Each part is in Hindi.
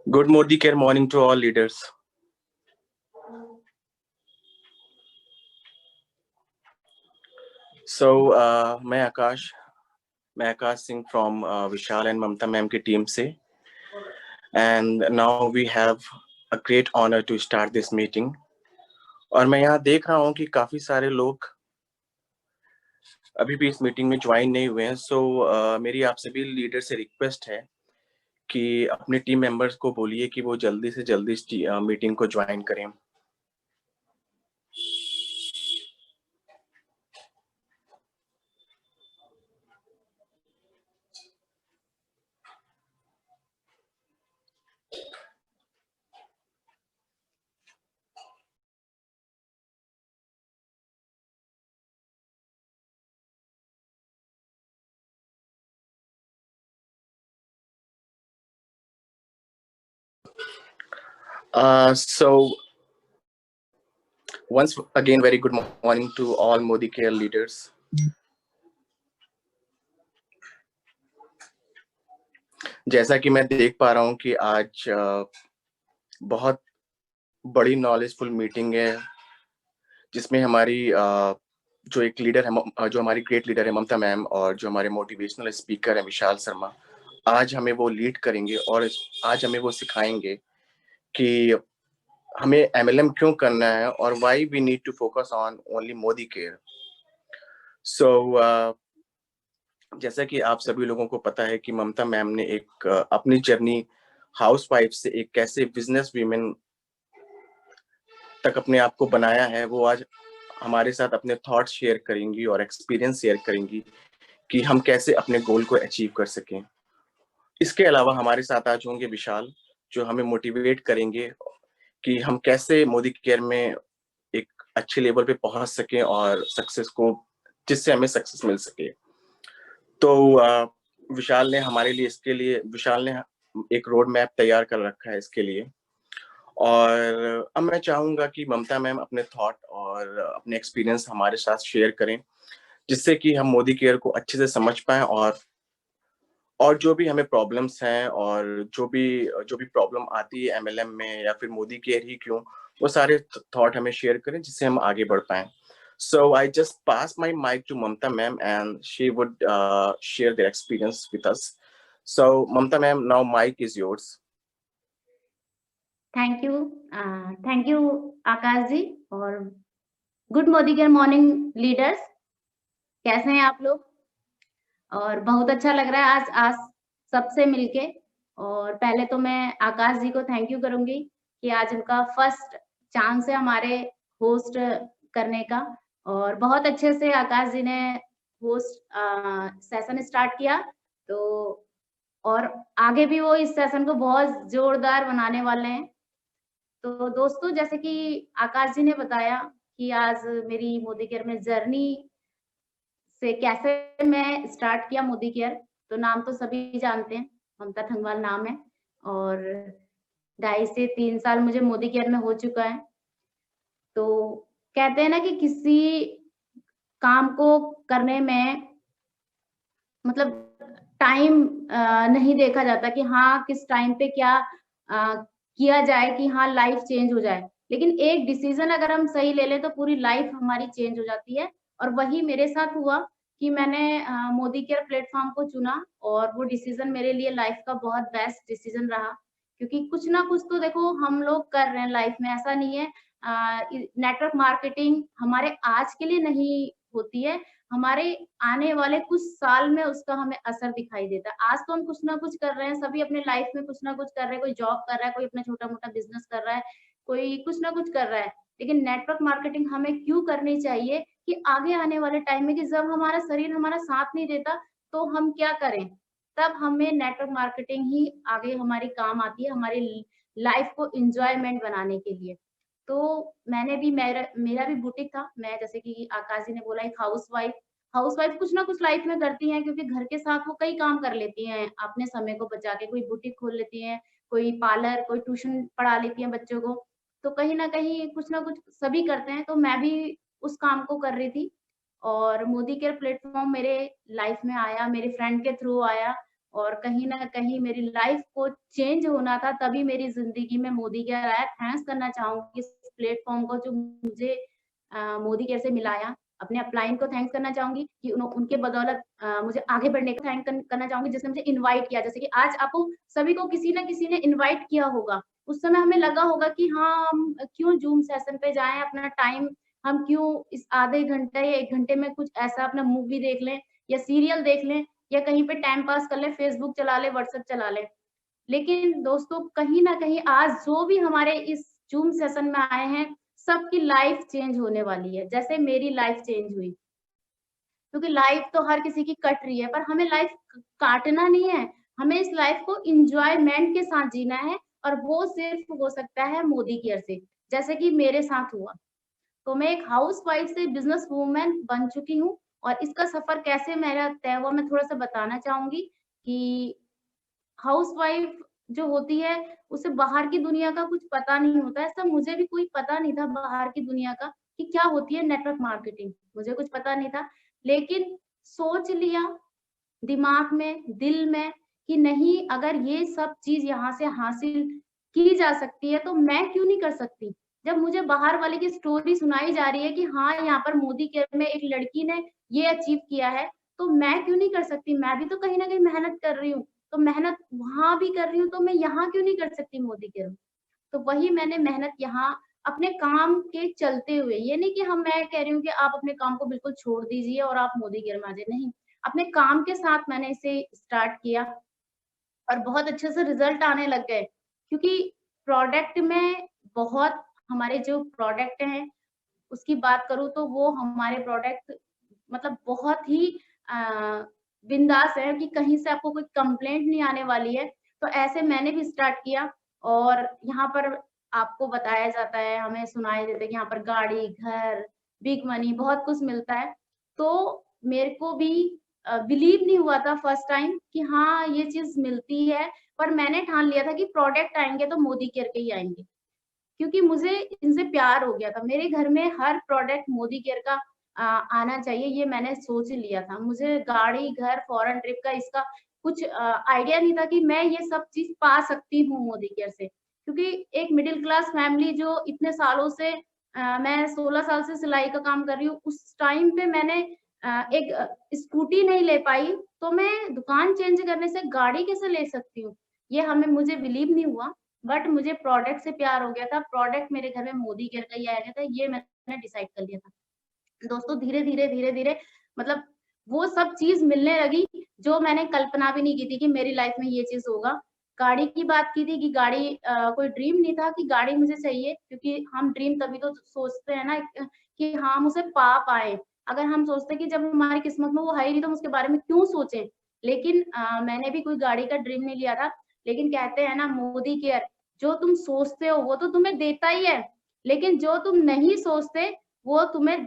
Good Modi Care morning to all leaders. So मैं Akash Singh from Vishal and Mamata ma'am की टीम से, and now we have a great honor to start this meeting. और मैं यहाँ देख रहा हूँ कि काफी सारे लोग अभी भी इस मीटिंग में ज्वाइन नहीं हुए हैं. सो मेरी आप सभी लीडर से रिक्वेस्ट है कि अपने टीम मेंबर्स को बोलिए कि वो जल्दी से जल्दी इस मीटिंग को ज्वाइन करें. So once again, very good morning to all Modi Care leaders. जैसा कि मैं देख पा रहा हूँ कि आज बहुत बड़ी नॉलेजफुल मीटिंग है, जिसमें हमारी जो एक लीडर है, जो हमारी ग्रेट लीडर है ममता मैम, और जो हमारे मोटिवेशनल स्पीकर है विशाल शर्मा, आज हमें वो लीड करेंगे और आज हमें वो सिखाएंगे कि हमें एमएलएम क्यों करना है और why we need to focus on only Modicare. So जैसा कि आप सभी लोगों को पता है कि ममता मैम ने एक अपनी जर्नी हाउसवाइफ से एक कैसे बिजनेस वीमेन तक अपने आप को बनाया है, वो आज हमारे साथ अपने थॉट्स शेयर करेंगी और एक्सपीरियंस शेयर करेंगी कि हम कैसे अपने गोल को अचीव कर सकें. इसके अलावा हमारे साथ आज होंगे विशाल, जो हमें मोटिवेट करेंगे कि हम कैसे मोदी केयर में एक अच्छे लेवल पे पहुंच सकें और सक्सेस को, जिससे हमें सक्सेस मिल सके. तो विशाल ने हमारे लिए, इसके लिए विशाल ने एक रोड मैप तैयार कर रखा है इसके लिए. और अब मैं चाहूंगा कि ममता मैम अपने थॉट और अपने एक्सपीरियंस हमारे साथ शेयर करें, जिससे कि हम मोदी केयर को अच्छे से समझ पाएं और जो भी हमें प्रॉब्लम्स हैं और जो भी प्रॉब्लम आती है एमएलएम में या फिर मोदी केयर ही क्यों, वो सारे थॉट हमें शेयर करें जिससे हम आगे बढ़ पाएं. So I just pass my mic to Mamta ma'am and she would share their experience with us. So Mamta ma'am, now mic is yours. Thank you Akash ji. और good Modicare morning leaders, कैसे हैं आप लोग? और बहुत अच्छा लग रहा है आज सबसे मिलके. और पहले तो मैं आकाश जी को थैंक यू करूंगी कि आज उनका फर्स्ट चांस है हमारे होस्ट करने का. और बहुत अच्छे से आकाश जी ने होस्ट सेशन स्टार्ट किया, तो और आगे भी वो इस सेशन को बहुत जोरदार बनाने वाले हैं. तो दोस्तों, जैसे कि आकाश जी ने बताया कि आज मेरी मोदी केयर में जर्नी से कैसे मैं स्टार्ट किया मोदी केयर, तो नाम तो सभी जानते हैं, ममता थंगवाल नाम है. और 2.5 से 3 साल मुझे मोदी केयर में हो चुका है. तो कहते हैं ना कि किसी काम को करने में मतलब टाइम नहीं देखा जाता कि हाँ किस टाइम पे क्या किया जाए कि हाँ लाइफ चेंज हो जाए. लेकिन एक डिसीजन अगर हम सही ले लें तो पूरी लाइफ हमारी चेंज हो जाती है. और वही मेरे साथ हुआ कि मैंने मोदी केयर प्लेटफॉर्म को चुना और वो डिसीजन मेरे लिए लाइफ का बहुत बेस्ट डिसीजन रहा. क्योंकि कुछ ना कुछ तो देखो हम लोग कर रहे हैं लाइफ में, ऐसा नहीं है. नेटवर्क मार्केटिंग हमारे आज के लिए नहीं होती है, हमारे आने वाले कुछ साल में उसका हमें असर दिखाई देता है. आज तो हम कुछ ना कुछ कर रहे हैं, सभी अपने लाइफ में कुछ ना कुछ कर रहे हैं. कोई जॉब कर रहा है, कोई अपना छोटा-मोटा बिजनेस कर रहा है, कोई कुछ ना कुछ कर रहा है. लेकिन नेटवर्क मार्केटिंग हमें क्यों करनी चाहिए कि आगे आने वाले टाइम में कि जब हमारा शरीर हमारा साथ नहीं देता, तो हम क्या करें? तब हमें नेटवर्क मार्केटिंग ही आगे हमारी काम आती है, हमारी लाइफ को एन्जॉयमेंट बनाने के लिए. तो मैंने भी मेरा भी बुटीक था. मैं, जैसे कि आकाश जी ने बोला, एक हाउसवाइफ कुछ ना कुछ लाइफ में करती हैं, क्योंकि घर के साथ वो कई काम कर लेती हैं अपने समय को बचा के. कोई बुटीक खोल लेती हैं, कोई पार्लर, कोई ट्यूशन पढ़ा लेती हैं बच्चों को. तो कहीं न कहीं कुछ ना कुछ सभी करते हैं, तो मैं भी उस काम को कर रही थी. और मोदी केयर प्लेटफ़ॉर्म मेरे लाइफ में आया, मेरे फ्रेंड के थ्रू आया. और कहीं ना कहीं मेरी लाइफ को चेंज होना था, तभी मेरी जिंदगी में मोदी केयर आया। थैंक्स करना चाहूंगी इस प्लेटफॉर्म को जो मुझे मोदी केयर से मिलाया। अपने अपलाइन को थैंक्स करना चाहूंगी कि उनके बदौलत मुझे आगे बढ़ने का थैंक करना चाहूंगी, जिसने मुझे इनवाइट किया। जैसे कि आज आपको सभी को किसी ना किसी ने इनवाइट किया होगा, उस समय हमें लगा होगा कि हाँ, हम क्यों जूम सेशन पे जाएं, अपना टाइम हम क्यों इस आधे घंटे या 1 घंटे में कुछ ऐसा अपना मूवी देख लें या सीरियल देख लें या कहीं पे टाइम पास कर लें, फेसबुक चला लें, व्हाट्सएप चला लें। लेकिन दोस्तों कहीं न कहीं आज जो भी हमारे इस जूम सेशन में आए हैं, सबकी लाइफ चेंज होने वाली है, जैसे मेरी लाइफ चेंज हुई। क्योंकि लाइफ तो हर किसी की कट रही है, पर हमें लाइफ काटना नहीं है, हमें इस लाइफ को एन्जॉयमेंट के साथ जीना है और वो सिर्फ हो सकता है मोदी केयर से, जैसे कि मेरे साथ हुआ। तो मैं एक हाउसवाइफ से बिज़नेस वूमन बन चुकी हूँ और इसका सफ़र कैसे मेरा तय हुआ, मैं थोड़ा-सा बताना चाहूँगी कि हाउसवाइफ जो होती है, उसे बाहर की दुनिया का कुछ पता नहीं होता है। ऐसा मुझे भी कोई पता नहीं था बाहर की दुनिया का कि क्या होती है नेटवर्क मार्केटिंग, मुझे कुछ पता नहीं था। लेकिन सोच लिया दिमाग में, दिल में कि नहीं, अगर ये सब चीज़ यहाँ से हासिल की जा सकती है, तो मैं क्यों नहीं कर सकती? जब मुझे बाहर वाले की स्टोरी सुनाई जा रही है कि हाँ, यहाँ पर मोदी केयर में एक लड़की ने ये अचीव किया है, तो मैं क्यों नहीं कर सकती? मैं भी तो कहीं न कहीं मेहनत कर रही हूँ, तो मेहनत वहाँ भी कर रही हूँ, तो मैं यहाँ क्यों नहीं कर सकती मोदी केयर में? तो वही मैंने मेहनत यहाँ अपने काम के चलते हुए, ये नहीं कि मैं कह रही हूँ कि आप अपने काम को बिल्कुल छोड़ दीजिए और आप मोदी केयर में आ जाइए, नहीं। अपने काम के साथ मैंने इसे स्टार्ट किया और बहुत अच्छे से रिज़ल्ट आने लग गए। क्योंकि प्रोडक्ट में बहुत, हमारे जो प्रोडक्ट हैं, उसकी बात करूँ तो वो हमारे प्रोडक्ट मतलब बहुत ही अ, बिंदास है कि कहीं से आपको कोई कंप्लेंट नहीं आने वाली है। तो ऐसे मैंने भी स्टार्ट किया और यहाँ पर आपको बताया जाता है, हमें सुनाया देता है कि यहाँ पर गाड़ी, घर, बिग मनी बहुत कुछ मिलता है। तो मेरे को भी बिलीव नहीं हुआ था फर्स्ट टाइम कि हाँ, ये चीज़ मिलती है, पर मैंने ठान लिया था कि प्रोडक्ट आएँगे तो मोदी केयर के ही आएँगे। क्योंकि मुझे इनसे प्यार हो गया था। मेरे घर में हर प्रोडक्ट मोदी केयर का आना चाहिए, ये मैंने सोच लिया था। मुझे गाड़ी, घर, फॉरेन ट्रिप का इसका कुछ आइडिया नहीं था कि मैं ये सब चीज़ पा सकती हूँ मोदी केयर से। क्योंकि एक मिडल क्लास फैमिली जो इतने सालों से मैं 16 साल से सिलाई का काम कर रही हूँ, उस टाइम पे मैंने एक स्कूटी नहीं ले पाई, तो मैं दुकान चेंज करने से गाड़ी कैसे ले सकती हूँ? ये मुझे बिलीव नहीं हुआ। बट मुझे प्रोडक्ट से प्यार हो गया था, प्रोडक्ट मेरे घर में मोदी केयर का ही आया था, ये मैंने डिसाइड कर लिया था। दोस्तों धीरे-धीरे, धीरे-धीरे मतलब वो सब चीज़ मिलने लगी, जो मैंने कल्पना भी नहीं की थी कि मेरी लाइफ में ये चीज़ होगा। गाड़ी की बात की थी कि गाड़ी कोई ड्रीम नहीं था कि गाड़ी मुझे चाहिए, क्योंकि हम ड्रीम तभी तो सोचते हैं ना कि हाँ, हम उसे पा पाएँ। अगर हम सोचते हैं कि जब हमारी किस्मत में वो है ही नहीं तो हम उसके बारे में क्यों सोचें? लेकिन मैंने भी कोई गाड़ी का ड्रीम नहीं लिया था, लेकिन कहते हैं ना मोदी केयर, जो तुम सोचते हो वो तो तुम्हें देता ही है, लेकिन जो तुम नहीं सोचते वो तुम्हें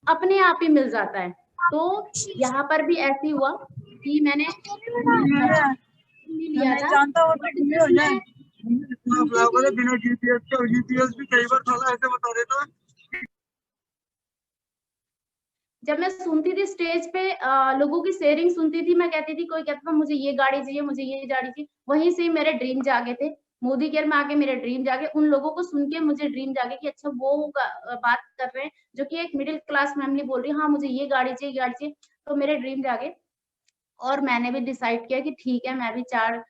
अपने आप ही मिल जाता है। तो यहाँ पर भी ऐसे ही हुआ कि मैंने नहीं लिया नहीं था, जानता वो तो बट तुम्हें जब हो जाए मैं सुनती थी बिना जीपीएस के जीपीएस भी कई बार साला ऐसे बता देता है। जब मैं सुनती थी स्टेज पे लोगों की शेयरिंग सुनती थी, मैं कहती थी, कोई कहता था मुझे ये गाड़ी चाहिए, मुझे ये गाड़ी चाहिए, वहीं से ही मेरे ड्रीम जागे थे। मोदी केयर में आके मेरे ड्रीम जागे, उन लोगों को सुन के मुझे ड्रीम जागे कि अच्छा वो बात कर रहे हैं, जो कि एक मिडिल क्लास फैमिली बोल रही है, हाँ, मुझे ये गाड़ी चाहिए, गाड़ी चाहिए, तो मेरे ड्रीम जागे। और मैंने भी डिसाइड किया कि ठीक है, मैं भी 4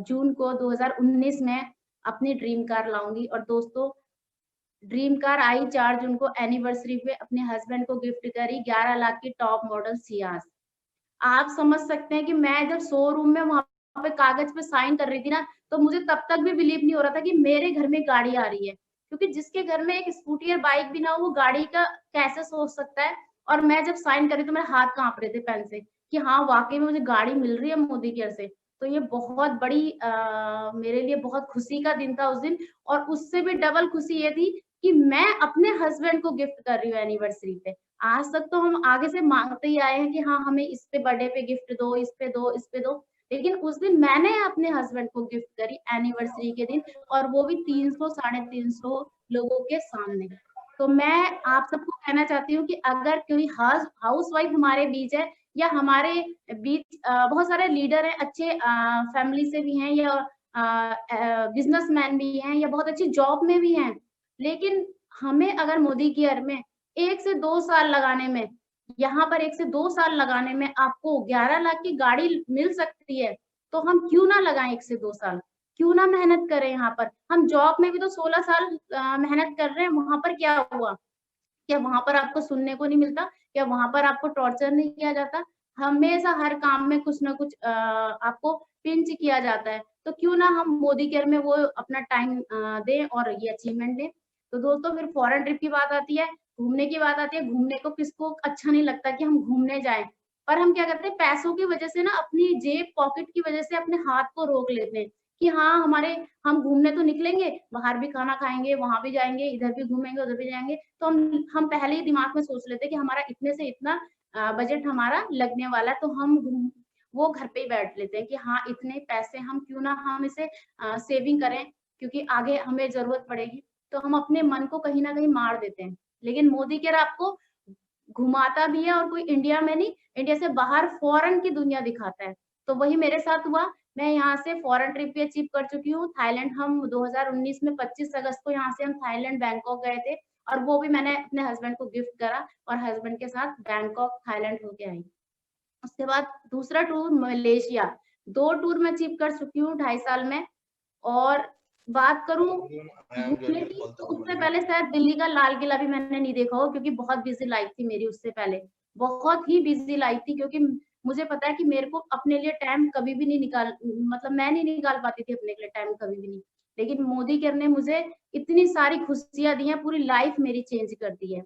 जून को 2019 में अपनी ड्रीम कार लाऊँगी और दोस्तों ड्रीम कार आई 4 जून को एनिवर्सरी पे अपने हस्बैंड को गिफ्ट करी 11 लाख की टॉप मॉडल सियाज। आप समझ सकते हैं कि मैं जब शोरूम में वहाँ पे कागज पे साइन कर रही थी ना, तो मुझे तब तक भी बिलीव नहीं हो रहा था कि मेरे घर में गाड़ी आ रही है। क्योंकि जिसके घर में एक स्कूटी या बाइक भी ना हो, वो गाड़ी का कैसे सोच सकता है? और मैं जब साइन कर रही तो मेरे हाथ काँप रहे थे पेन से कि हाँ, वाक़ई में मुझे गाड़ी मिल रही है मोदी केयर से। तो ये बहुत बड़ी मेरे लिए बहुत खुशी का दिन था उस दिन और उससे भी डबल खुशी ये थी कि मैं अपने हस्बैंड को गिफ्ट कर रही हूँ एनिवर्सरी पे। आज तक तो हम आगे से माँगते ही आए हैं कि हाँ, हमें इस पे बर्थडे पे गिफ्ट दो, इस पे दो, इस पे दो। लेकिन उस दिन मैंने अपने हस्बैंड को गिफ्ट करी एनिवर्सरी के दिन और वो भी 300 साढ़े 300 लोगों के सामने। तो मैं आप सबको कहना चाहती हूँ कि अगर कोई हाउसवाइफ हमारे बीच है या हमारे बीच बहुत सारे लीडर हैं, अच्छे फैमिली से भी हैं, या बिजनेसमैन भी हैं, या बहुत अच्छी जॉब में भी हैं। लेकिन हमें अगर मोदी केयर में 1 से 2 साल लगाने में, यहाँ पर 1 से 2 साल लगाने में आपको 11 लाख की गाड़ी मिल सकती है, तो हम क्यों ना लगाएं 1 से 2 साल? क्यों ना मेहनत करें यहाँ पर? हम जॉब में भी तो 16 साल मेहनत कर रहे हैं, वहाँ पर क्या हुआ? क्या वहाँ पर आपको सुनने को नहीं मिलता? क्या वहाँ पर आपको टॉर्चर नहीं किया जाता? हमेशा हर काम में कुछ ना कुछ आपको पिंच किया जाता है। तो क्यों ना हम मोदी केयर में वो अपना टाइम दें और ये अचीवमेंट दें। तो दोस्तों फिर फॉरेन ट्रिप की बात आती है, घूमने की बात आती है। घूमने को किसको अच्छा नहीं लगता कि हम घूमने जाएँ। पर हम क्या करते हैं, पैसों की वजह से ना, अपनी जेब पॉकेट की वजह से अपने हाथ को रोक लेते हैं कि हाँ, हम घूमने तो निकलेंगे, बाहर भी खाना खाएँगे, वहाँ भी जाएँगे, इधर भी घूमेंगे, उधर भी जाएँगे। तो हम पहले ही दिमाग में सोच लेते हैं कि हमारा इतने से इतना बजट हमारा लगने वाला है, तो हम वो घर पे ही बैठ लेते हैं कि हाँ, इतने पैसे हम क्यों ना हम इसे सेविंग करें, क्योंकि आगे हमें ज़रूरत पड़ेगी। तो हम अपने मन को कहीं न कहीं मार देते हैं। लेकिन मोदी केयर आपको घुमाता भी है, और कोई इंडिया में नहीं, इंडिया से बाहर फॉरेन की दुनिया दिखाता है। तो वही मेरे साथ हुआ। मैं यहाँ से फॉरेन ट्रिप भी अचीव कर चुकी हूँ। थाईलैंड हम 2019 में 25 अगस्त को यहाँ से हम थाईलैंड बैंकॉक गए थे, और वो भी मैंने अपने हस्बैंड को गिफ्ट करा, और हस्बैंड के साथ बैंकॉक, थाईलैंड होके आई। उसके बाद दूसरा टूर मलेशिया, 2 टूर मैं अचीव कर चुकी हूँ 2.5 साल में। और बात करूँ घूमने की, तो उससे पहले शायद दिल्ली का लाल किला भी मैंने नहीं देखा हो, क्योंकि बहुत बिज़ी लाइफ़ थी मेरी उससे पहले। बहुत ही बिज़ी लाइफ़ थी, क्योंकि मुझे पता है कि मेरे को अपने लिए टाइम कभी भी नहीं मतलब मैं नहीं निकाल पाती थी अपने लिए टाइम, कभी भी नहीं। लेकिन मोदी केयर ने मुझे इतनी सारी खुशियाँ दी हैं, पूरी लाइफ़ मेरी चेंज कर दी है।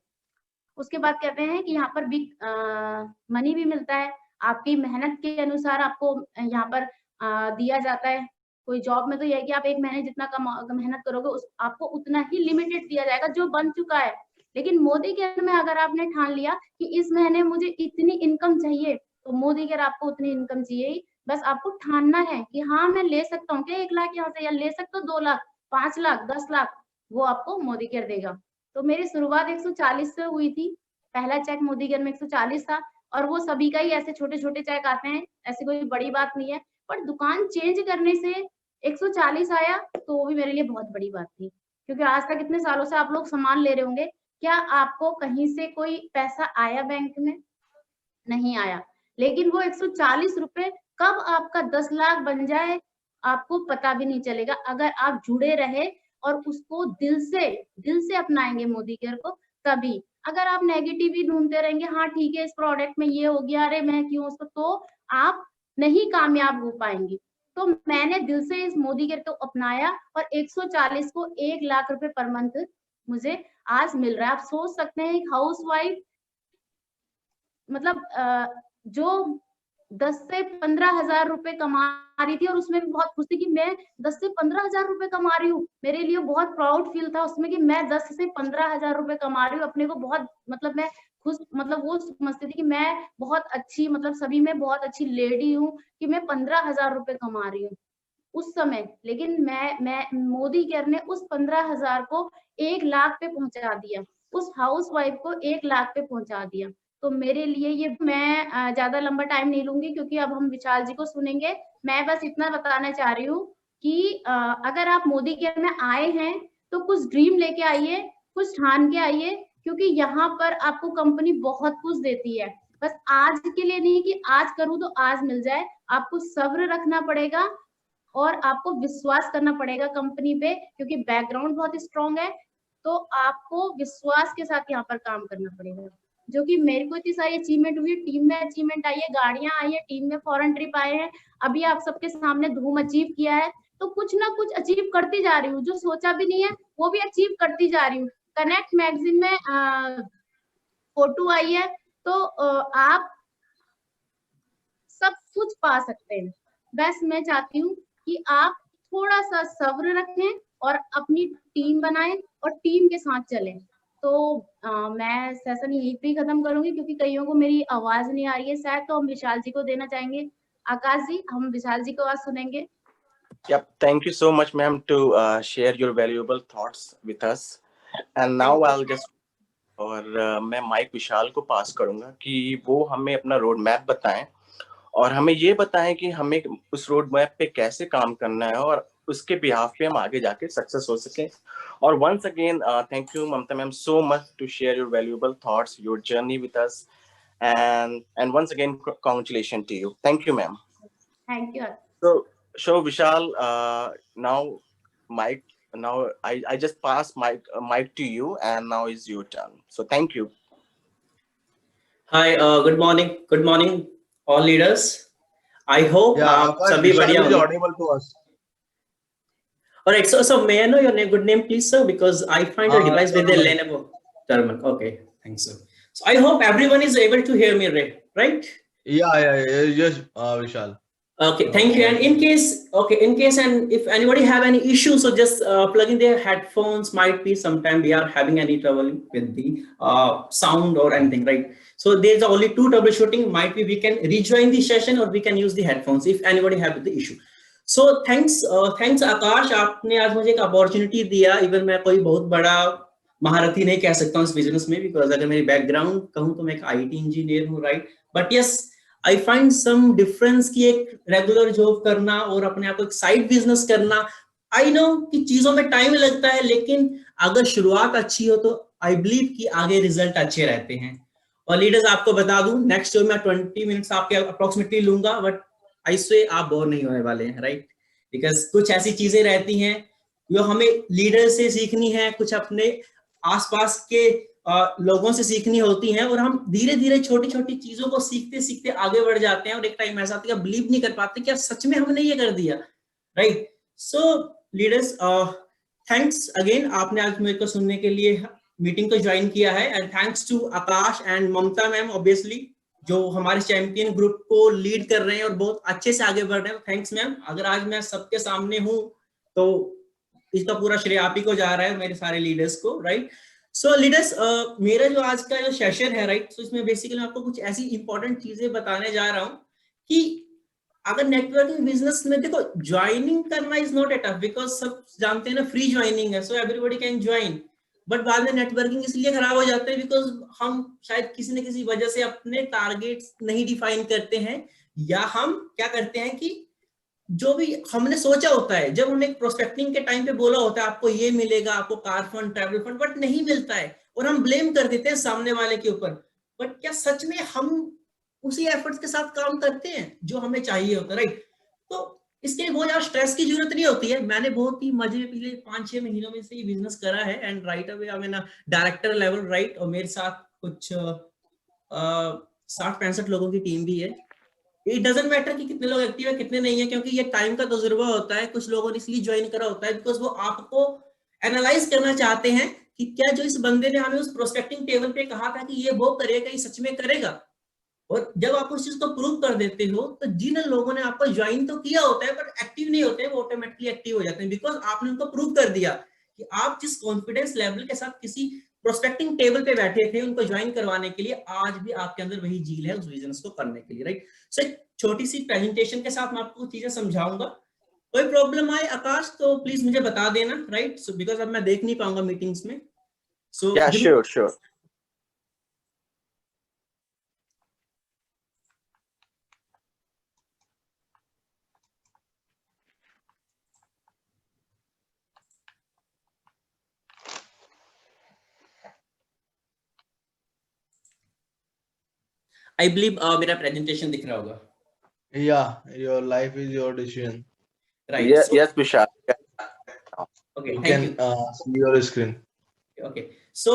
उसके बाद कहते हैं कि यहाँ पर भी मनी भी मिलता है, आपकी मेहनत के अनुसार आपको यहाँ पर दिया जाता है। कोई जॉब में तो ये है कि आप 1 महीने जितना मेहनत करोगे, उस आपको उतना ही लिमिटेड दिया जाएगा जो बन चुका है। लेकिन मोदी केयर में अगर आपने ठान लिया कि इस महीने मुझे इतनी इनकम चाहिए, तो मोदी केयर आपको उतनी इनकम चाहिए ही। बस आपको ठानना है कि हाँ, मैं ले सकता हूँ क्या 1 लाख यहाँ से, या ले सकता हूँ 2 लाख, 5 लाख, 10 लाख, वो आपको मोदी केयर देगा। तो मेरी शुरुआत 140 से हुई थी। पहला चेक मोदी केयर में 140 था, और वो सभी का ही ऐसे छोटे-छोटे चेक आते हैं, ऐसी कोई बड़ी बात नहीं है। पर दुकान चेंज करने से 140 आया, तो वो भी मेरे लिए बहुत बड़ी बात थी। क्योंकि आज तक इतने सालों से आप लोग सामान ले रहे होंगे, क्या आपको कहीं से कोई पैसा आया बैंक में? नहीं आया। लेकिन वो 140 रुपए कब आपका 10 लाख बन जाए, आपको पता भी नहीं चलेगा, अगर आप जुड़े रहे और उसको दिल से अपनाएँगे मोदी केयर को, तभी। अगर आप नेगेटिव ही ढूँढते रहेंगे, हाँ ठीक है, इस प्रोडक्ट में ये हो गया, अरे मैं क्यों उसको, तो आप नहीं कामयाब हो पाएँगी। तो मैंने दिल से इस मोदी केयर को अपनाया, और 140 को 1 लाख रुपए पर मंथ मुझे आज मिल रहा है। आप सोच सकते हैं, एक हाउसवाइफ मतलब जो 10 से 15,000 रुपए कमा रही थी, और उसमें भी बहुत खुश थी कि मैं 10 से 15,000 रुपए कमा रही हूँ। मेरे लिए बहुत प्राउड फील था उसमें कि मैं 10 से 15,000 रुपए कमा रही हूँ। अपने को बहुत मतलब मैं खुश, मतलब वो समझती थी कि मैं बहुत अच्छी, मतलब सभी में बहुत अच्छी लेडी हूँ कि मैं 15,000 रुपए कमा रही हूँ उस समय। लेकिन मैं मोदी केयर ने उस 15,000 को 1 लाख पे पहुँचा दिया। उस हाउसवाइफ को 1 लाख पे पहुँचा दिया। तो मेरे लिए ये, मैं ज़्यादा लंबा टाइम नहीं लूँगी, क्योंकि अब हम विशाल जी को सुनेंगे। मैं बस इतना बताना चाह रही हूँ कि अगर आप मोदी केयर में आए हैं, तो कुछ ड्रीम लेके आइए, कुछ ठान के आइए, क्योंकि यहाँ पर आपको कंपनी बहुत कुछ देती है। बस आज के लिए नहीं कि आज करूँ तो आज मिल जाए, आपको सब्र रखना पड़ेगा, और आपको विश्वास करना पड़ेगा कंपनी पे, क्योंकि बैकग्राउंड बहुत स्ट्रॉन्ग है। तो आपको विश्वास के साथ यहाँ पर काम करना पड़ेगा। जो कि मेरे को इतनी सारी अचीवमेंट हुई है, टीम में अचीवमेंट आई है, गाड़ियाँ आई है, टीम में फॉरेन ट्रिप आए हैं, अभी आप सबके सामने धूम अचीव किया है, तो कुछ ना कुछ अचीव करती जा रही हूँ, जो सोचा भी नहीं है, वो भी अचीव करती जा रही हूँ। कनेक्ट मैगज़ीन में फ़ोटो आई है, तो आप सब कुछ पा सकते हैं। बस मैं चाहती हूँ कि आप थोड़ा-सा सब्र रखें और अपनी टीम बनाएँ और टीम के साथ चलें। तो मैं सेशन यहीं पे ही खत्म करूँगी, क्योंकि कइयों को मेरी आवाज़ नहीं आ रही है शायद, तो हम विशाल जी को देना चाहेंगे। आकाश जी, हम विशाल जी की आवाज़ सुनेंगे। Yep, thank you so much, ma'am, to share your valuable thoughts with us. And now thank you. I'll just और मैं माइक विशाल को पास करूंगा कि वो हमें अपना रोड मैप बताएं और हमें ये बताएं कि हमें उस रोड मैप पे कैसे काम करना है और उसके बिहाफ पे हम आगे जाके सक्सेस हो सकें. और once again thank you Mamta ma'am so much to share your valuable thoughts, your journey with us, and once again congratulations to you. Thank you, ma'am. Thank you. So Vishal, now mic now I just pass mic to you, and now is your turn. So thank you. Hi, good morning all leaders. I hope आप सभी बढ़िया होंगे. Audible to us. Alright, so may I know your name, good name please sir, because I find your device with the Lenovo Thermal. Okay, thanks sir. So I hope everyone is able to hear me right? Yeah, yes, Vishal. Okay, thank you. And in case and if anybody have any issues, so just plug in their headphones. Might be sometime we are having any trouble with the sound or anything, right? So there's only two troubleshooting. Might be we can rejoin the session or we can use the headphones if anybody have the issue. So thanks आकाश, आपने आज मुझे एक अपॉर्चुनिटी दिया. इवन मैं कोई बहुत बड़ा महारथी नहीं कह सकता हूँ इस बिजनेस में, बिकॉज अगर मेरी बैकग्राउंड कहूँ तो मैं एक IT इंजीनियर हूँ, right? But yes, I find some difference की एक रेगुलर जॉब करना और अपने आप को एक साइड बिजनेस करना. आई नो कि चीजों में टाइम लगता है, लेकिन अगर शुरुआत अच्छी हो तो आई बिलीव कि आगे रिजल्ट अच्छे रहते हैं. और लीडर्स आपको बता दूं, नेक्स्ट शो में 20 मिनट्स आपके अप्रोक्सीमेटली लूंगा, बट आई से आप बोर नहीं होने वाले हैं, राइट? बिकॉज कुछ ऐसी चीजें रहती हैं जो हमें लीडर से सीखनी है, कुछ अपने आसपास के लोगों से सीखनी होती हैं, और हम धीरे धीरे छोटी छोटी चीजों को सीखते सीखते आगे बढ़ जाते हैं. और एक टाइम ऐसा आता है कि बिलीव नहीं कर पाते कि सच में हमने ये कर दिया, राइट? सो लीडर्स, थैंक्स अगेन, आपने आज मेरे को सुनने के लिए मीटिंग को ज्वाइन किया है. And thanks to Akash and Mamta ma'am, obviously जो हमारे चैंपियन ग्रुप को लीड कर रहे हैं और बहुत अच्छे से आगे बढ़ रहे हैं. Thanks ma'am. अगर आज मैं सबके सामने हूं तो इसका पूरा श्रेय आप ही को जा रहा है, मेरे सारे लीडर्स को, राइट? सो लीडर्स, मेरा जो आज का जो सेशन है, राइट, तो इसमें बेसिकली मैं आपको कुछ ऐसी इंपॉर्टेंट चीजें बताने जा रहा हूं कि अगर नेटवर्किंग बिजनेस में देखो, ज्वाइनिंग करना is not a tough, because सब जानते हैं ना फ्री ज्वाइनिंग है, so everybody can join. But बाद में नेटवर्किंग इसलिए खराब हो जाते हैं बिकॉज हम शायद किसी न किसी वजह से अपने टारगेट्स नहीं डिफाइन करते हैं, या हम क्या करते हैं कि जो भी हमने सोचा होता है, जब हमने प्रोस्पेक्टिंग के टाइम पे बोला होता है आपको ये मिलेगा, आपको car fund, travel fund, but नहीं मिलता है और हम ब्लेम कर देते हैं सामने वाले के ऊपर. बट क्या सच में हम उसी एफर्ट्स के साथ काम करते हैं जो हमें चाहिए होता है, राइट? तो इसके लिए बहुत ज्यादा स्ट्रेस की जरूरत नहीं होती है. मैंने बहुत ही मजे में पिछले 5-6 महीनों में से ये बिजनेस करा है, and right away I mean director level, right? और मेरे साथ कुछ 60-65 लोगों की टीम भी है. इट डजंट मैटर कि कितने लोग एक्टिव है कितने नहीं है, क्योंकि ये टाइम का तजुर्बा होता है. कुछ लोगों ने इसलिए ज्वाइन करा होता है बिकॉज वो आपको एनालाइज करना चाहते हैं कि क्या जो इस बंदे ने हमें उस प्रोस्पेक्टिंग टेबल पे कहा था कि ये वो करेगा, ये सच में करेगा. और जब आप उस चीज को प्रूव कर देते हो तो जिन लोगों ने आपको ज्वाइन तो किया होता है बट एक्टिव नहीं होते, वो ऑटोमेटिकली एक्टिव हो जाते हैं, बिकॉज आपने उनको प्रूव कर दिया कि आप जिस कॉन्फिडेंस लेवल के साथ किसी प्रोस्पेक्टिंग टेबल पे बैठे थे उनको ज्वाइन करवाने के लिए, आज भी आपके अंदर वही जील है उस बिजनेस को करने के लिए, राइट? सो छोटी सी प्रेजेंटेशन के साथ मैं आपको चीजें समझाऊंगा. कोई प्रॉब्लम आए आकाश तो प्लीज मुझे बता देना, राइट? सो बिकॉज अब मैं देख नहीं पाऊंगा मीटिंग्स में. सो Sure. आई बिलीव मेरा प्रेजेंटेशन दिख रहा होगा. Yeah, your life is your decision. Right? Yes, Vishal. Okay, You thank can you. see your screen. Okay, so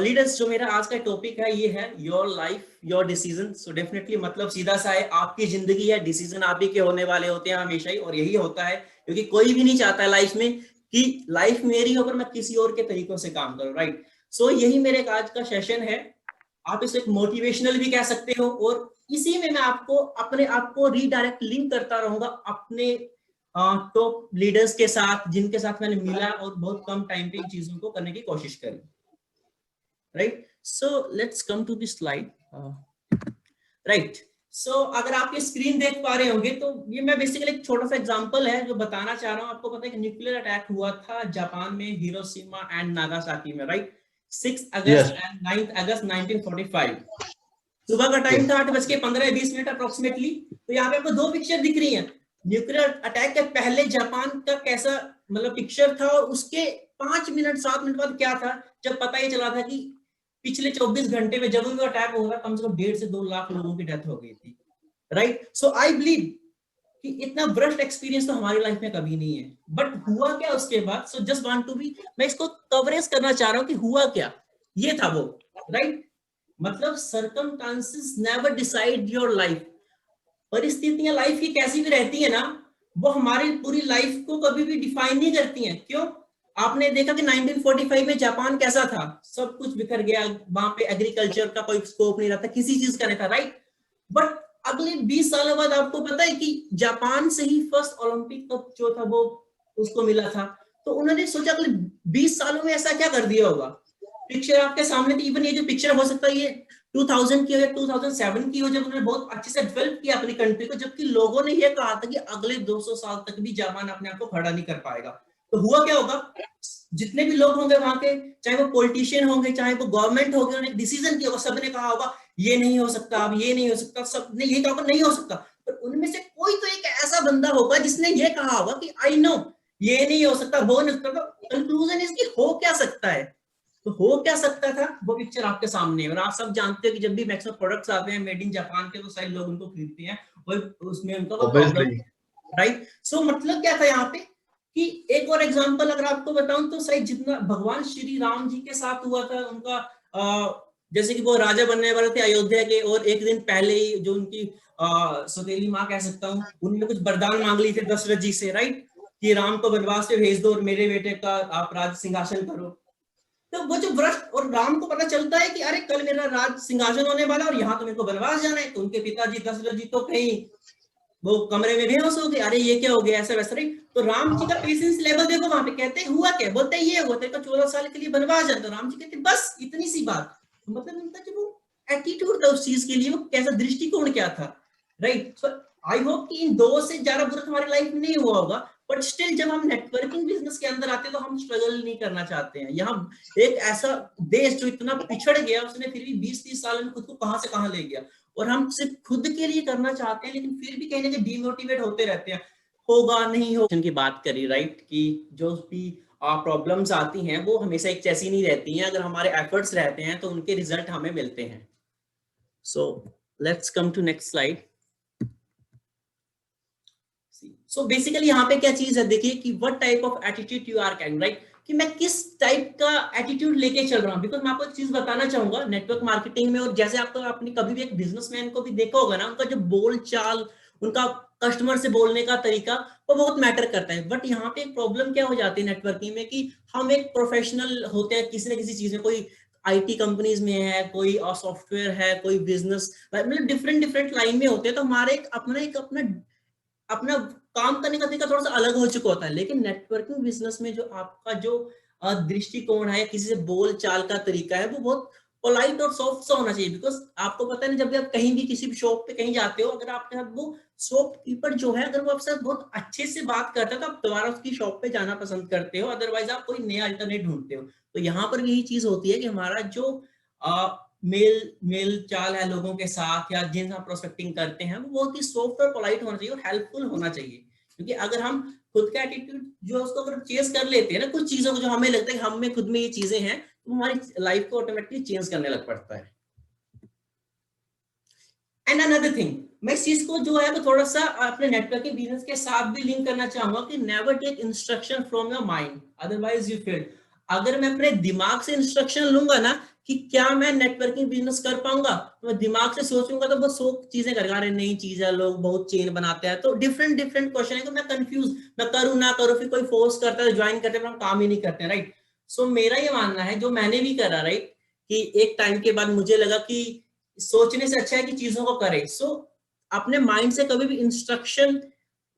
leaders, जो मेरा आज का टॉपिक है ये है your life your decision. So definitely मतलब सीधा सा है, आपकी जिंदगी है, डिसीजन आप ही के होने वाले होते हैं हमेशा ही, और यही होता है क्योंकि कोई भी नहीं चाहता लाइफ में कि लाइफ मेरी हो पर मैं किसी और के तरीकों से काम करूं, राइट? सो यही मेरे आज का सेशन है. आप इसे एक मोटिवेशनल भी कह सकते हो, और इसी में मैं आपको अपने आप को रीडायरेक्ट लिंक करता रहूंगा अपने टॉप लीडर्स के साथ, जिनके साथ मैंने मिला और बहुत कम टाइम पे इन चीजों को करने की कोशिश करी, right? So let's come to this slide, right? So अगर आप ये स्क्रीन देख पा रहे होंगे तो ये मैं बेसिकली एक छोटा सा एग्जांपल है जो बताना चाह रहा हूँ. आपको पता है कि न्यूक्लियर अटैक हुआ था जापान में, हिरोशिमा एंड नागासाकी में, राइट? 6 अगस्त एंड 9 अगस्त 1945। सुबह का टाइम था 8:15-20 अप्रोक्सीमेटली। तो यहाँ पे आपको दो पिक्चर दिख रही हैं। न्यूक्लियर अटैक के पहले जापान का कैसा मतलब पिक्चर था, और उसके 5 मिनट 7 मिनट बाद क्या था, जब पता ये चला था कि पिछले 24 घंटे में जब भी अटैक हो रहा कम से कम 1.5 से 2 लाख लोगों की डेथ हो गई थी, राइट। सो आई बिलीव कि इतना वर्स्ट एक्सपीरियंस तो हमारी लाइफ में कभी नहीं है। बट हुआ क्या उसके बाद, so just want to be, मैं इसको कवरेज करना चाह रहा हूँ कि हुआ क्या, ये था वो, राइट। मतलब circumstances never decide your life. परिस्थितियां लाइफ की कैसी भी रहती है ना, वो हमारी पूरी लाइफ को कभी भी डिफाइन नहीं करती हैं। क्यों? आपने देखा कि 1945 में जापान कैसा था, सब कुछ बिखर गया, वहां पे एग्रीकल्चर का कोई स्कोप नहीं रहता, किसी चीज का नहीं था, राइट। बट अगले 20 सालों बाद आपको पता है कि जापान से ही फर्स्ट ओलंपिक कप जो था वो उसको मिला था। तो उन्होंने सोचा अगले 20 सालों में ऐसा क्या कर दिया होगा। पिक्चर आपके सामने थी, इवन ये जो पिक्चर हो सकता है ये 2000 की हो या 2007 की हो, जब उन्होंने बहुत अच्छे से डेवलप किया अपनी कंट्री को, जबकि लोगों ने ये कहा था कि अगले 200 साल तक भी जापान अपने आप को खड़ा नहीं कर पाएगा। तो हुआ क्या होगा, जितने भी लोग होंगे वहां के, चाहे वो पॉलिटिशियन होंगे चाहे वो गवर्नमेंट होगी, उन्होंने डिसीजन किया होगा, सबने कहा होगा ये नहीं हो सकता, अब ये नहीं हो सकता, सबने ये कहा होगा नहीं हो सकता। पर उनमें से कोई तो एक ऐसा बंदा होगा जिसने ये कहा होगा कि आई नो ये नहीं हो सकता, वो नहीं हो सकता। कंक्लूजन इसकी हो क्या सकता है, तो हो क्या सकता था वो पिक्चर आपके सामने है। और आप सब जानते हो कि जब भी मैक्सिमम प्रोडक्ट्स आते हैं मेड इन जापान के, तो सारे लोग उनको खरीदते हैं और उसमें उनका प्रॉब्लम, राइट। सो मतलब क्या था यहाँ पे कि एक और एग्जांपल अगर आपको बताऊं तो सही, जितना भगवान श्री राम जी के साथ हुआ था उनका, जैसे कि वो राजा बनने वाले थे अयोध्या के, और एक दिन पहले ही जो उनकी सौतेली माँ कह सकता हूँ, उन्होंने कुछ वरदान मांग ली थे दशरथ जी से, राइट, कि राम को वनवास पे भेज दो और मेरे बेटे का आप राज सिंहासन करो। तो वो जो व्रत, और राम को पता चलता है कि अरे कल मेरा राज सिंहासन होने वाला और यहाँ तो मेरे को वनवास जाना है। तो उनके पिताजी दशरथ जी तो कहीं वो कमरे में बेहोश हो गए, अरे ये क्या हो गया, ऐसा वैसा, राइट। तो राम जी का पेशेंस लेवल देखो वहां पे, कहते हुआ क्या, बोलते ये हुआ तेरे को 14 साल के लिए वनवास जाता। राम जी कहते बस इतनी सी बात। मतलब उनका जो वो एटीट्यूड था उस चीज के लिए, वो कैसा दृष्टिकोण क्या था, राइट। सो आई होप कि इन 2 से ज्यादा बुरा हमारी लाइफ में नहीं हुआ होगा। बट स्टिल जब हम नेटवर्किंग बिजनेस के अंदर आते हैं तो हम स्ट्रगल नहीं करना चाहते हैं। यहाँ एक ऐसा देश जो इतना पिछड़ गया, उसने फिर भी 20-30 साल में खुद को कहां से कहां ले गया, और हम सिर्फ खुद के लिए करना चाहते हैं, लेकिन फिर भी कहीं ना कहीं डिमोटिवेट होते रहते हैं, होगा नहीं होगा की बात करी, राइट, कि जो भी प्रॉब्लम्स आती हैं वो हमेशा एक जैसी नहीं रहती हैं। अगर हमारे एफर्ट्स रहते हैं तो उनके रिजल्ट हमें मिलते हैं। So let's come to next slide. So basically यहाँ पे क्या चीज है, देखिए कि what type of attitude you are carrying, right, कि मैं किस टाइप का एटीट्यूड लेके चल रहा हूँ। बिकॉज मैं आपको एक चीज बताना चाहूंगा नेटवर्क मार्केटिंग में, और जैसे आपको आपने कभी भी एक बिजनेसमैन को भी देखा होगा ना, उनका जो बोल चाल, उनका कस्टमर से बोलने का तरीका, वो बहुत मैटर करता है। बट यहाँ पे एक प्रॉब्लम क्या हो जाती है नेटवर्किंग में, कि हम एक प्रोफेशनल होते हैं किसी न किसी चीज में, कोई आईटी कंपनीज में है, कोई सॉफ्टवेयर है, कोई बिजनेस, मतलब डिफरेंट लाइन में होते हैं। तो हमारे एक अपना काम करने का तरीका थोड़ा सा अलग हो चुका होता है। लेकिन नेटवर्किंग बिजनेस में जो आपका जो दृष्टिकोण है, किसी से बोल चाल का तरीका है, वो बहुत पोलाइट और सॉफ्ट सा होना चाहिए। बिकॉज आपको पता है ना, जब भी आप कहीं भी किसी भी शॉप पे कहीं जाते हो, अगर आपके साथ वो शॉपकीपर जो है, अगर वो आपके साथ बहुत अच्छे से बात करता है तो आप दोबारा उसकी शॉप पे जाना पसंद करते हो, अदरवाइज आप कोई नया अल्टरनेट ढूंढते हो। तो यहाँ पर यही चीज होती है कि हमारा जो मेल चाल है लोगों के साथ, या जिन हम प्रोस्पेक्टिंग करते हैं, वो बहुत ही सॉफ्ट और पोलाइट होना चाहिए और हेल्पफुल होना चाहिए। क्योंकि अगर हम खुद का एटीट्यूड जो उसको अगर चेंज कर लेते हैं ना, कुछ चीजों को जो हमें लगता है कि हम में खुद में ये चीजें हैं, तो हमारी लाइफ को ऑटोमेटिकली चेंज करने लग पड़ता है। एंड अनदर थिंग, मैं इस चीज को जो है वो थोड़ा सा अपने नेटवर्किंग बिजनेस के साथ भी लिंक करना चाहूंगा कि never take instruction from your mind, otherwise you fail. अगर मैं अपने दिमाग से इंस्ट्रक्शन लूंगा ना कि क्या मैं नेटवर्किंग बिजनेस कर पाऊंगा, तो मैं दिमाग से सोचूंगा तो वो 100 चीजें करेगा, अरे नई चीज है, लोग बहुत चेन बनाते हैं, तो डिफरेंट क्वेश्चन है, तो मैं कंफ्यूज, मैं करूं ना करूं, फिर कोई फोर्स करता है ज्वाइन करते हैं, हम काम ही नहीं करते हैं, राइट। सो मेरा ये मानना है, जो मैंने भी करा, राइट, कि एक टाइम के बाद मुझे लगा कि सोचने से अच्छा है कि चीजों को करें। सो अपने माइंड से कभी भी इंस्ट्रक्शन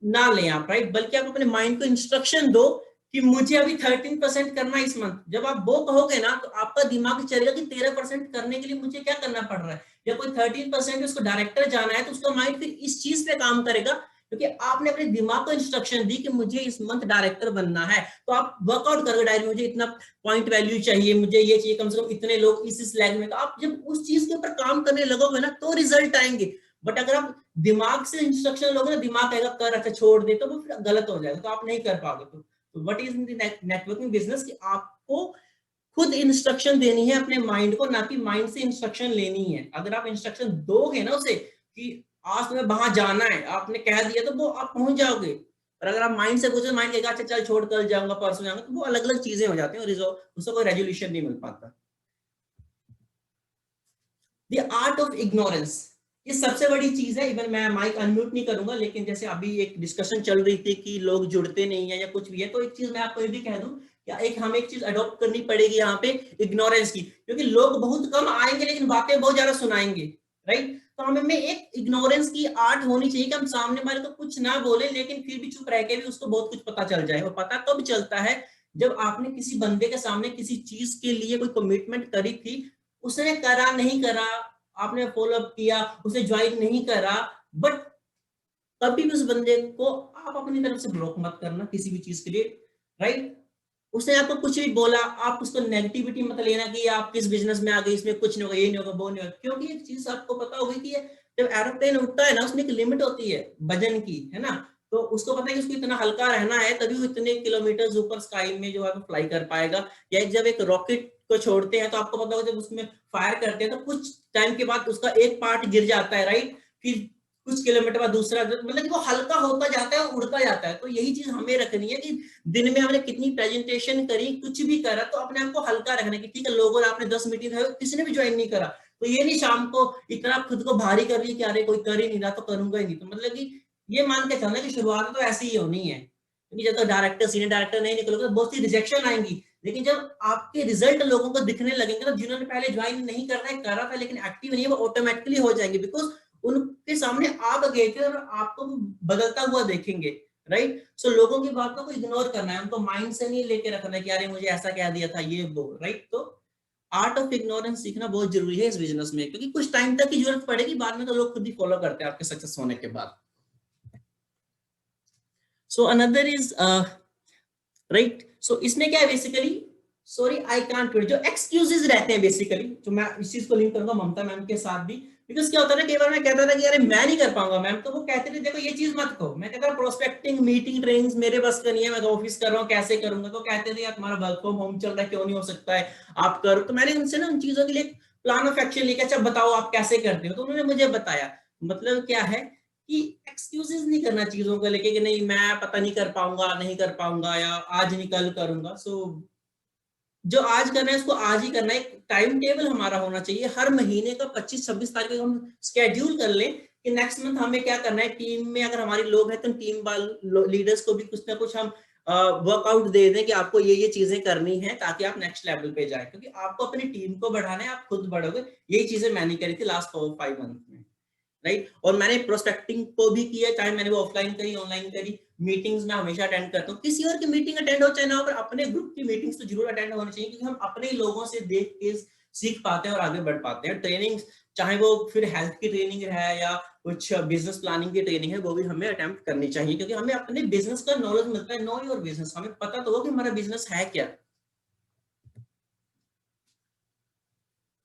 ना लें आप, राइट, बल्कि आप अपने माइंड को इंस्ट्रक्शन दो कि मुझे अभी 13% करना है इस मंथ। जब आप वो कहोगे ना, तो आपका दिमाग चलेगा कि 13% करने के लिए मुझे क्या करना पड़ रहा है, या कोई 13% उसको डायरेक्टर जाना है, तो उसका माइंड फिर इस चीज पे काम करेगा क्योंकि आपने अपने दिमाग को इंस्ट्रक्शन दी कि मुझे इस मंथ डायरेक्टर बनना है, तो आप वर्कआउट करोगे डायरी, मुझे इतना पॉइंट वैल्यू चाहिए, मुझे ये चाहिए, कम से कम इतने लोग इस लैंग्वेज में, तो आप जब उस चीज के ऊपर काम करने लगोगे ना तो रिजल्ट आएंगे। बट अगर आप दिमाग से इंस्ट्रक्शन लोगे ना, दिमाग कहेगा कर, अच्छा छोड़ दे, तो वो फिर गलत हो जाएगा, तो आप नहीं कर पाओगे। तो what is in the networking business कि आपको खुद इंस्ट्रक्शन देनी है अपने माइंड को, ना कि माइंड से इंस्ट्रक्शन लेनी है। अगर आप इंस्ट्रक्शन दोगे ना उसे कि आज तुम्हें वहां जाना है, आपने कह दिया तो वो आप पहुंच जाओगे। और अगर आप माइंड से पूछो, माइंड कहेगा अच्छा चल छोड़, कल जाऊंगा, परसों जाऊंगा, तो वो अलग अलग चीजें हो जाती हैं और उसका कोई रेजोल्यूशन नहीं मिल पाता। द आर्ट ऑफ इग्नोरेंस, ये सबसे बड़ी चीज है। इवन मैं माइक अनम्यूट नहीं करूंगा, लेकिन जैसे अभी एक डिस्कशन चल रही थी कि लोग जुड़ते नहीं है या कुछ भी है, तो एक चीज मैं आपको ये भी कह दूं, हमें एक चीज अडॉप्ट करनी पड़ेगी यहाँ पे, इग्नोरेंस की, क्योंकि लोग बहुत कम आएंगे लेकिन बातें बहुत ज्यादा सुनाएंगे, राइट। तो हमें एक इग्नोरेंस की आर्ट होनी चाहिए कि हम सामने वाले को कुछ ना बोले लेकिन फिर भी चुप रह के भी उसको बहुत कुछ पता चल जाए। और पता कब चलता है, जब आपने किसी बंदे के सामने किसी चीज के लिए कोई कमिटमेंट करी थी, उसने करा नहीं करा, आपने फॉलोअप किया, उसे ज्वाइन नहीं करा, बट कभी भी उस बंदे को आप अपनी तरफ से ब्लॉक मत करना किसी भी चीज के लिए, राइट। उसने आपको कुछ भी बोला, आप उसको नेगेटिविटी मत लेना कि आप किस बिजनेस में आ गए, इसमें कुछ नहीं होगा, ये नहीं होगा, वो नहीं होगा, क्योंकि एक चीज आपको पता होगी कि जब एरोप्लेन उड़ता है ना, उसमें एक लिमिट होती है वजन की, है ना। तो उसको पता है कि उसको इतना हल्का रहना है, तभी वो इतने किलोमीटर ऊपर स्काई में जो है फ्लाई कर पाएगा। या जब एक रॉकेट को छोड़ते हैं तो आपको पता होगा जब उसमें फायर करते हैं तो कुछ टाइम के बाद उसका एक पार्ट गिर जाता है, राइट, फिर कुछ किलोमीटर बाद दूसरा, मतलब कि वो हल्का होता जाता है, उड़ता जाता है। तो यही चीज हमें रखनी है कि दिन में हमने कितनी प्रेजेंटेशन करी, कुछ भी करा, तो अपने आप को हल्का रखना है कि ठीक है, लोगों ने आपने 10 मीटिंग है, किसी ने भी ज्वाइन नहीं करा, तो ये नहीं शाम को इतना खुद को भारी कर रही है कि अरे कोई कर ही नहीं रहा तो करूंगा ही नहीं। तो मतलब कि ये मान के चलना कि शुरुआत तो ऐसी ही होनी है, क्योंकि जब तक डायरेक्टर सीनियर डायरेक्टर नहीं निकलोगे तो बहुत सी रिजेक्शन आएंगी। लेकिन जब आपके रिजल्ट लोगों को दिखने लगेंगे, तो जिन्होंने पहले ज्वाइन नहीं करना है, करा था लेकिन एक्टिव नहीं है, वो ऑटोमेटिकली हो जाएंगे, बिकॉज उनके सामने आप गए थे और आपको बदलता हुआ देखेंगे, राइट। सो लोगों की बातों को इग्नोर करना है, उनको माइंड से नहीं लेके रखना है कि अरे मुझे ऐसा कह दिया था ये वो, राइट। तो आर्ट ऑफ इग्नोरेंस सीखना बहुत जरूरी है इस बिजनेस में, क्योंकि कुछ टाइम तक की जरूरत पड़ेगी, बाद में तो लोग खुद ही फॉलो करते हैं आपके सक्सेस होने के बाद। सो अनदर इज राइट, सो इसमें क्या है basically, sorry I can't do, जो एक्सक्यूजेस रहते हैं बेसिकली, जो मैं इस चीज को लिंक करूंगा ममता मैम के साथ भी, बिकॉज क्या होता है ना, कई बार मैं कहता था कि अरे मैं नहीं कर पाऊंगा मैम, तो वो कहते थे देखो ये चीज मत कहो। मैं कहता था प्रोस्पेक्टिंग, मीटिंग, ट्रेनिंग्स मेरे बस का नहीं है, मैं तो ऑफिस कर रहा हूँ, कैसे करूंगा। तो कहते थे यार तुम्हारा वर्क फ्रॉम होम चल रहा है, क्यों नहीं हो सकता है, आप करो। तो मैंने उनसे ना उन चीजों के लिए प्लान ऑफ एक्शन लिखा, अच्छा बताओ आप कैसे करते हो, तो उन्होंने मुझे बताया। मतलब क्या है कि एक्सक्यूजेस नहीं करना चीजों को लेके कि नहीं मैं पता नहीं कर पाऊंगा, नहीं कर पाऊंगा, या आज नहीं कल करूंगा। सो जो आज करना है उसको आज ही करना है। एक टाइम टेबल हमारा होना चाहिए, हर महीने का 25-26 तारीख को हम स्केड्यूल कर लें कि नेक्स्ट मंथ हमें क्या करना है। टीम में अगर हमारी लोग हैं तो टीम लीडर्स को भी कुछ ना कुछ हम वर्कआउट दे दें कि आपको ये चीजें करनी है, ताकि आप नेक्स्ट लेवल पे जाए, क्योंकि आपको अपनी टीम को बढ़ाना है, आप खुद बढ़ोगे। यही चीजें मैंने करी थी लास्ट 4-5 मंथ में, राइट। और मैंने प्रोस्पेक्टिंग को भी किया, चाहे मैंने वो ऑफलाइन करी ऑनलाइन करी। मीटिंग्स में हमेशा अटेंड करता हूँ, किसी और की मीटिंग अटेंड हो चाहे ना हो, पर अपने ग्रुप की मीटिंग्स तो जरूर अटेंड होनी चाहिए, क्योंकि हम अपने ही लोगों से देख के सीख पाते हैं और आगे बढ़ पाते हैं। ट्रेनिंग चाहे वो फिर हेल्थ की ट्रेनिंग है या कुछ बिजनेस प्लानिंग की ट्रेनिंग है, वो भी हमें अटेम्प्ट करनी चाहिए, क्योंकि हमें अपने बिजनेस का नॉलेज मिलता है। नो योर बिजनेस, हमें पता तो हो कि हमारा बिजनेस है क्या।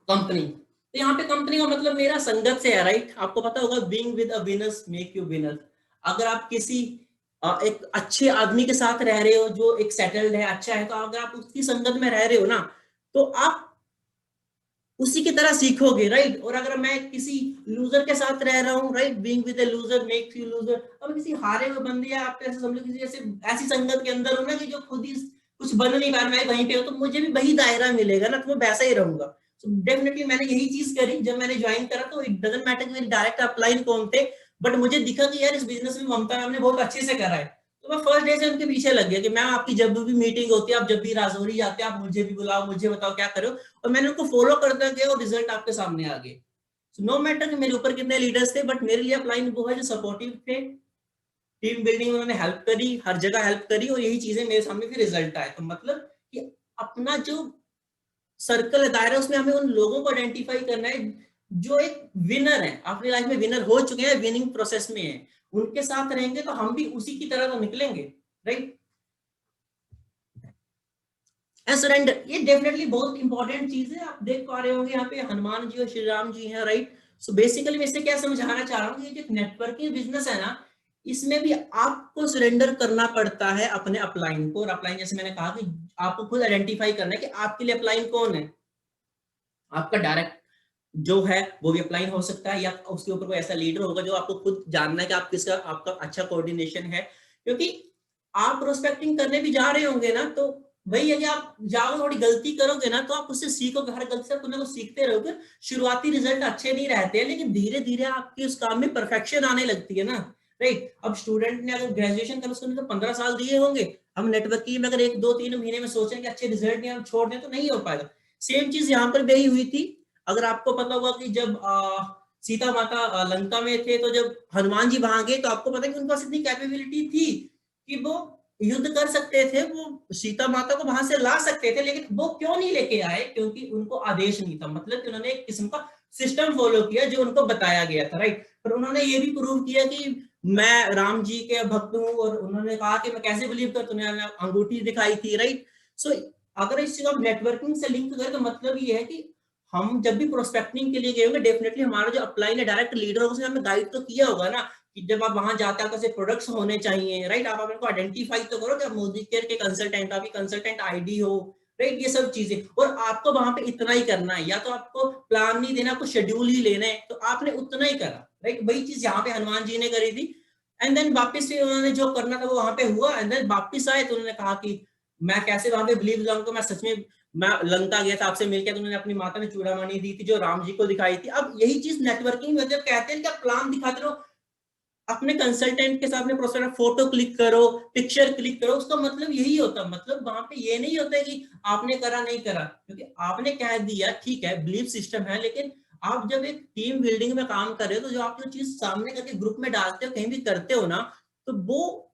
कंपनी, तो यहाँ पे कंपनी का मतलब मेरा संगत से है, राइट। आपको पता होगा being with a winners make you winner. अगर आप किसी एक अच्छे आदमी के साथ रह रहे हो जो एक सेटल्ड है, अच्छा है, तो अगर आप उसकी संगत में रह रहे हो ना, तो आप उसी की तरह सीखोगे, राइट। और अगर मैं किसी लूजर के साथ रह रहा हूँ, right, being with a loser makes you loser. अब किसी हारे हुए बंदे या आप ऐसे समझो किसी ऐसी संगत के अंदर हो ना कि जो खुद ही कुछ बन नहीं पा रहा, मैं वहीं पे हूँ, तो मुझे भी वही दायरा मिलेगा ना, तो मैं वैसा ही रहूंगा। डेफिनेटली मैंने यही चीज करी जब मैंने ज्वाइन करा। तो इट डजंट मैटर कि मेरे डायरेक्ट अपलाइन कौन थे, बट मुझे दिखा कि यार इस बिजनेस में ममता मैम ने बहुत अच्छे से करा है, तो मैं फर्स्ट डे से उनके पीछे लग गया कि मैम आपकी जब भी मीटिंग होती है, आप जब भी राजौरी जाते हैं, आप मुझे भी बुलाओ, मुझे बताओ क्या करो। और मैंने उनको फॉलो करता गया और रिजल्ट आपके सामने आ गए। नो मैटर कि मेरे ऊपर कितने लीडर्स थे, बट मेरे लिए अपलाइन वो है जो सपोर्टिव थे। टीम बिल्डिंग उन्होंने हेल्प करी, हर जगह हेल्प करी, और यही चीजें मेरे सामने फिर रिजल्ट आए। तो मतलब कि अपना जो सर्कल दायरा, उसमें हमें उन लोगों को आइडेंटिफाई करना है जो एक विनर है, अपनी लाइफ में विनर हो चुके हैं, विनिंग प्रोसेस में है। उनके साथ रहेंगे तो हम भी उसी की तरह तो निकलेंगे, राइट। सरेंडर, ये डेफिनेटली बहुत इंपॉर्टेंट चीज है। आप देख पा रहे होंगे यहाँ पे हनुमान जी और श्री राम जी हैं, राइट। सो बेसिकली मैं इससे क्या समझाना चाह रहा हूँ, ये जो नेटवर्किंग बिजनेस है ना, इसमें भी आपको सरेंडर करना पड़ता है अपने अपलाइन को। और अपलाइन जैसे मैंने कहा कि आपको खुद आइडेंटिफाई करना है कि आपके लिए अपलाइन कौन है। आपका डायरेक्ट जो है वो भी अपलाइन हो सकता है, या उसके ऊपर कोई ऐसा लीडर होगा जो आपको खुद जानना है कि आप किसका, आपका अच्छा कोऑर्डिनेशन है। क्योंकि आप प्रोस्पेक्टिंग करने भी जा रहे होंगे ना, तो वही है कि आप जाओ थोड़ी गलती करोगे ना, तो आप उससे सीखोगे, हर गलती से कुछ ना कुछ सीखते रहोगे। शुरुआती रिजल्ट अच्छे नहीं रहते हैं, लेकिन धीरे धीरे आपके उस काम में परफेक्शन आने लगती है ना, राइट। अब स्टूडेंट ने अगर ग्रेजुएशन कर उसको तो 15 साल दिए होंगे, हम नेटवर्किंग में अगर 1-2-3 महीने में सोचें कि अच्छे रिजल्ट नहीं, हम छोड़ दें तो नहीं हो पाएगा। सेम चीज यहाँ पर भी हुई थी। अगर आपको पता होगा कि जब सीता माता लंका में थे, तो जब हनुमान जी वहां गए, तो आपको पता है कि उनके पास इतनी कैपेबिलिटी थी कि वो युद्ध कर सकते थे, वो सीता माता को वहां से ला सकते थे, लेकिन वो क्यों नहीं लेके आए? क्योंकि उनको आदेश नहीं था, मतलब कि उन्होंने एक किस्म का सिस्टम फॉलो किया जो उनको बताया गया था, राइट। पर उन्होंने ये भी प्रूव किया कि मैं राम जी के भक्त हूँ, और उन्होंने कहा कि मैं कैसे बिलीव कर, उन्होंने अंगूठी दिखाई थी, राइट। सो अगर इस चीज को नेटवर्किंग से लिंक करें, तो मतलब ये है कि हम जब भी प्रोस्पेक्टिंग के लिए गए होंगे, डेफिनेटली हमारा जो अपलाइन है, डायरेक्ट लीडर होगा, उसने हमें गाइड तो किया होगा ना कि जब आप वहां जाते हैं आपके प्रोडक्ट्स होने चाहिए, राइट। आप अपने को आइडेंटिफाई तो करो कि आप मोदी केयर के कंसल्टेंट, आपकी कंसल्टेंट आईडी हो, राइट। ये सब चीजें, और आपको वहां पे इतना ही करना है, या तो आपको प्लान नहीं देना, आपको शेड्यूल ही लेना है, तो आपने उतना ही करा, राइट। वही चीज यहाँ पे हनुमान जी ने करी थी। एंड देन वापिस से उन्होंने जो करना था वो वहां पे हुआ। एंड देन वापिस आए तो उन्होंने कहा कि मैं कैसे वहां पे बिलीव लाऊंगा, मैं सच में, मैं लंका गया था आपसे मिलकर, तो उन्होंने अपनी माता ने चूड़ामणि दी थी जो राम जी को दिखाई थी। अब यही चीज नेटवर्किंग में जब कहते हैं कि आप प्लान दिखाते रहो, अपने कंसल्टेंट के साथ में प्रोसेस फोटो क्लिक करो, पिक्चर क्लिक करो, उसका मतलब यही होता, मतलब वहां पे ये नहीं होता कि आपने करा नहीं करा, क्योंकि आपने कह दिया ठीक है, बिलीफ सिस्टम है, लेकिन आप जब एक टीम बिल्डिंग में काम कर रहे हो, तो जो आप जो चीज सामने करके ग्रुप में डालते हो, कहीं भी करते हो ना, तो वो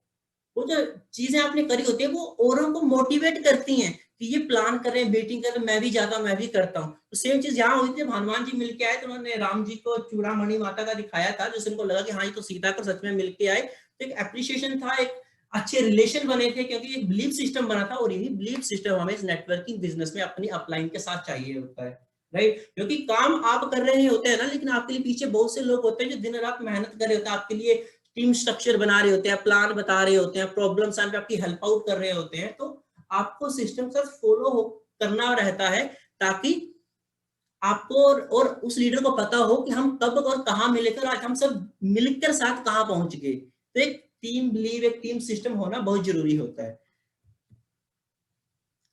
जो चीजें आपने करी होती है, वो औरों को मोटिवेट करती हैं कि ये प्लान कर रहे हैं, मीटिंग कर रहे हैं, मैं भी जाता हूँ, मैं भी करता हूँ। तो सेम चीज यहाँ हुई थी, जब हनुमान जी मिलके आए, तो उन्होंने राम जी को चूड़ामणि माता का दिखाया था, जिससे उनको लगा कि हाँ, ये तो सीता को सच में मिलके आए। तो एक एप्रिसिएशन था, एक अच्छे रिलेशन बने थे, क्योंकि एक बिलीफ सिस्टम बना था। और यही बिलीफ सिस्टम हमें इस नेटवर्किंग बिजनेस में अपनी अपलाइन के साथ चाहिए होता है, राइट। क्योंकि काम आप कर रहे होते हैं ना, लेकिन आपके लिए पीछे बहुत से लोग होते हैं जो दिन रात मेहनत कर रहे होते हैं, आपके लिए टीम स्ट्रक्चर बना रहे होते हैं, प्लान बता रहे होते हैं, प्रॉब्लम्स पे आपकी हेल्प आउट कर रहे होते हैं। तो आपको सिस्टम से फॉलो करना रहता है, ताकि आपको और उस लीडर को पता हो कि हम कब और कहां मिलकर आज हम सब मिलकर साथ कहां पहुंच गए। तो एक टीम बिलीव, एक टीम सिस्टम होना बहुत जरूरी होता है।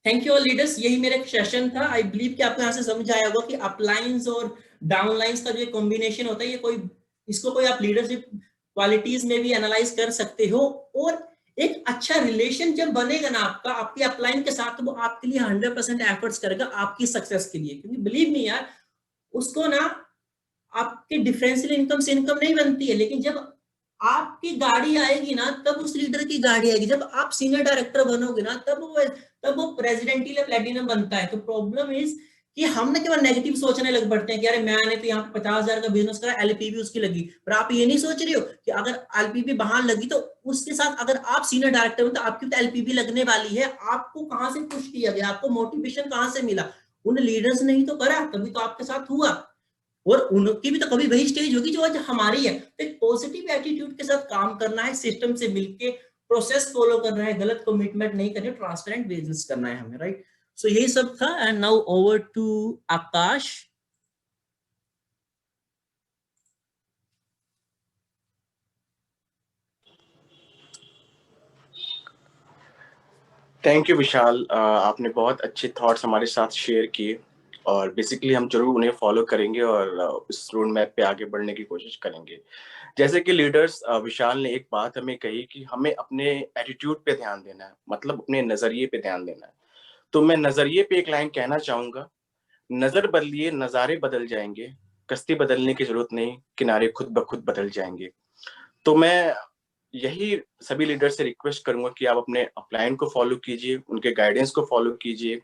थैंक यू ऑल लीडर्स, यही मेरा सेशन था। आई बिलीव कि आपको यहाँ से समझ आया होगा कि अपलाइंस और डाउनलाइंस का जो कॉम्बिनेशन होता है, ये कोई, इसको कोई आप लीडरशिप क्वालिटीज में भी एनालाइज कर सकते हो। और एक अच्छा रिलेशन जब बनेगा ना आपका आपकी अपलाइन के साथ, तो वो आपके लिए 100% एफर्ट्स करेगा आपकी सक्सेस के लिए। क्योंकि बिलीव मी यार, उसको ना आपके डिफरेंशियल इनकम से इनकम नहीं बनती है, लेकिन जब आपकी गाड़ी आएगी ना, तब उस लीडर की गाड़ी आएगी। जब आप सीनियर डायरेक्टर बनोगे ना, तब वो प्रेसिडेंट या प्लेटिनम बनता है। तो प्रॉब्लम इज कि हम ना केवल नेगेटिव सोचने लग पड़ते हैं कि अरे मैंने तो यहाँ पे 50,000 का बिजनेस करा, एलपीबी उसकी लगी। पर आप ये नहीं सोच रहे हो कि अगर एलपीबी बाहर लगी, तो उसके साथ अगर आप सीनियर डायरेक्टर हो, तो आपकी तो एलपीबी लगने वाली है। आपको कहाँ से पुश किया गया, आपको मोटिवेशन कहाँ से मिला? उन लीडर्स ने ही तो करा, तभी तो आपके साथ हुआ। और उनकी भी तो कभी वही स्टेज होगी जो आज हमारी है। तो एक पॉजिटिव एटीट्यूड के साथ काम करना है, सिस्टम से मिलके प्रोसेस फॉलो करना है, गलत कमिटमेंट नहीं करनी, ट्रांसपेरेंट बिजनेस करना है हमें, राइट। सो यही सब था। And now over to Akash. Thank you Vishal, आपने बहुत अच्छे थॉट्स हमारे साथ शेयर किए, और बेसिकली हम जरूर उन्हें फॉलो करेंगे और इस रोड मैप पे आगे बढ़ने की कोशिश करेंगे। जैसे कि लीडर्स, विशाल ने एक बात हमें कही कि हमें अपने एटीट्यूड पे ध्यान देना है, मतलब अपने नजरिए पे ध्यान देना है। तो मैं नजरिए पे एक लाइन कहना चाहूंगा, नजर बदलिए नजारे बदल जाएंगे, कश्ती बदलने की जरूरत नहीं, किनारे खुद ब खुद बदल जाएंगे। तो मैं यही सभी लीडर से रिक्वेस्ट करूंगा कि आप अपने अपलाइन को फॉलो कीजिए, उनके गाइडेंस को फॉलो कीजिए,